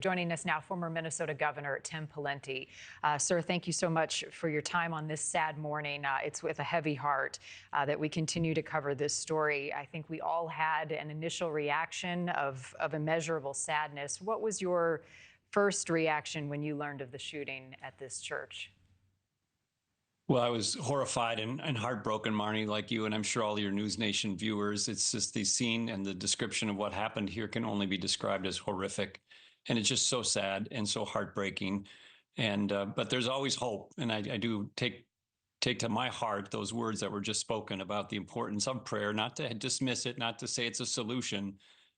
Joining us now, former Minnesota Governor Tim Pawlenty. Sir, thank you so much for your time on this sad morning. It's with a heavy heart that we continue to cover this story. I think we all had an initial reaction of immeasurable sadness. What was your first reaction when you learned of the shooting at this church? Well, I was horrified and heartbroken, Marni, like you, and I'm sure all your NewsNation viewers. It's just the scene and the description of what happened here can only be described as horrific. And it's just so sad and so heartbreaking. And but there's always hope. And I do take to my heart those words that were just spoken about the importance of prayer, not to dismiss it, not to say it's a solution,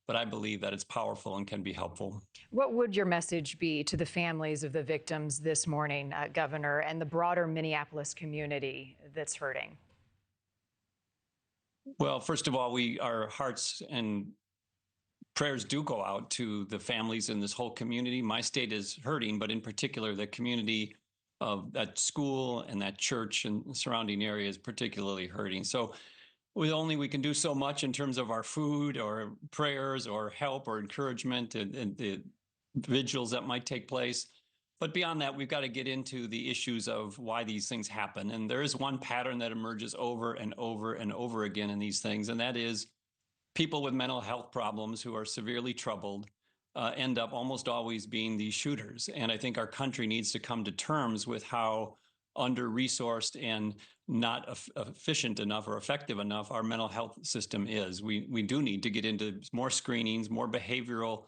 but I believe that it's powerful and can be helpful. What would your message be to the families of the victims this morning, Governor, and the broader Minneapolis community that's hurting? Well, first of all, our hearts and prayers do go out to the families in this whole community. My state is hurting, but in particular, the community of that school and that church and surrounding area is particularly hurting. So we can do so much in terms of our food or prayers or help or encouragement and the vigils that might take place. But beyond that, we've got to get into the issues of why these things happen. And there is one pattern that emerges over and over and over again in these things, and that is people with mental health problems who are severely troubled end up almost always being these shooters. And I think our country needs to come to terms with how under-resourced and not efficient enough or effective enough our mental health system is. We do need to get into more screenings, more behavioral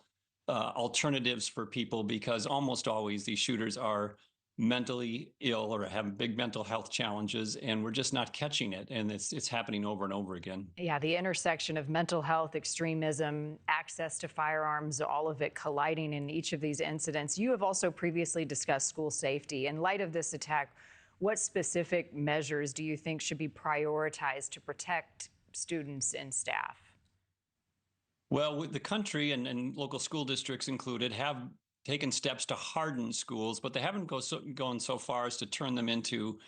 alternatives for people, because almost always these shooters are mentally ill or have big mental health challenges, and we're just not catching it. And it's happening over and over again. Yeah, the intersection of mental health, extremism, access to firearms, all of it colliding in each of these incidents. You have also previously discussed school safety. In light of this attack, what specific measures do you think should be prioritized to protect students and staff? Well, the country and local school districts included have taken steps to harden schools, but they haven't gone so far as to turn them into,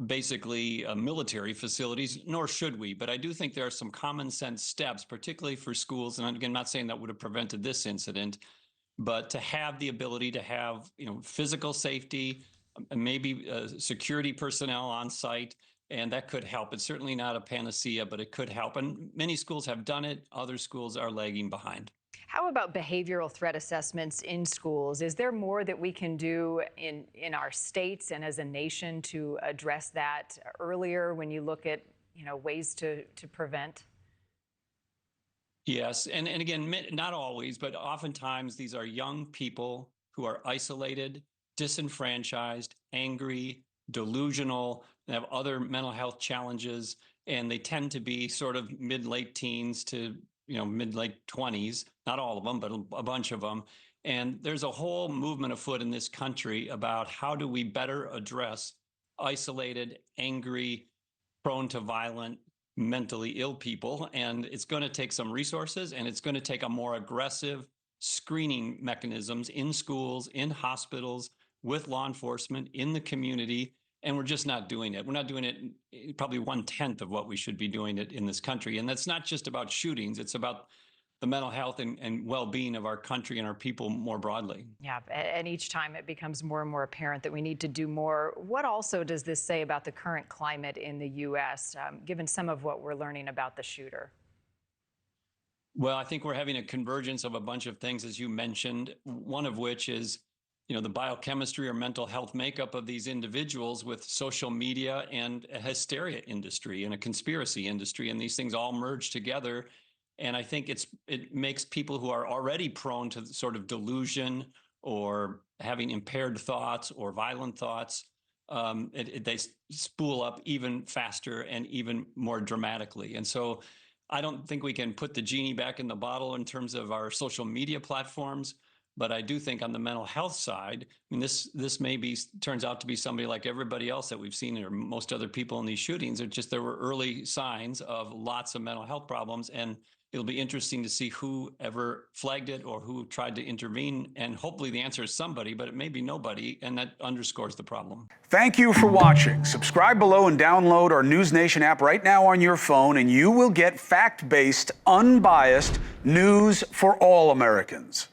basically military facilities, nor should we. But I do think there are some common sense steps, particularly for schools. And again, I'm not saying that would have prevented this incident, but to have the ability to have, physical safety, maybe security personnel on site, and that could help. It's certainly not a panacea, but it could help. And many schools have done it. Other schools are lagging behind. How about behavioral threat assessments in schools? Is there more that we can do in our states and as a nation to address that earlier when you look at, ways to prevent? Yes, and again, not always, but oftentimes these are young people who are isolated, disenfranchised, angry, delusional, and have other mental health challenges, and they tend to be sort of mid-late teens to mid-late 20s, not all of them, but a bunch of them. And there's a whole movement afoot in this country about how do we better address isolated, angry, prone to violent, mentally ill people. And it's going to take some resources, and it's going to take a more aggressive screening mechanisms in schools, in hospitals, with law enforcement, in the community. And we're just not doing it. We're not doing it probably 1/10 of what we should be doing it in this country. And that's not just about shootings. It's about the mental health and well-being of our country and our people more broadly. Yeah, and each time it becomes more and more apparent that we need to do more. What also does this say about the current climate in the U.S., given some of what we're learning about the shooter? Well, I think we're having a convergence of a bunch of things, as you mentioned, one of which is the biochemistry or mental health makeup of these individuals with social media and a hysteria industry and a conspiracy industry, and these things all merge together. And I think it makes people who are already prone to sort of delusion or having impaired thoughts or violent thoughts, they spool up even faster and even more dramatically. And so I don't think we can put the genie back in the bottle in terms of our social media platforms. But I do think on the mental health side, I mean, this turns out to be somebody like everybody else that we've seen, or most other people in these shootings. There were early signs of lots of mental health problems, and it'll be interesting to see who ever flagged it or who tried to intervene. And hopefully the answer is somebody, but it may be nobody, and that underscores the problem. Thank you for watching. Subscribe below and download our NewsNation app right now on your phone, and you will get fact-based, unbiased news for all Americans.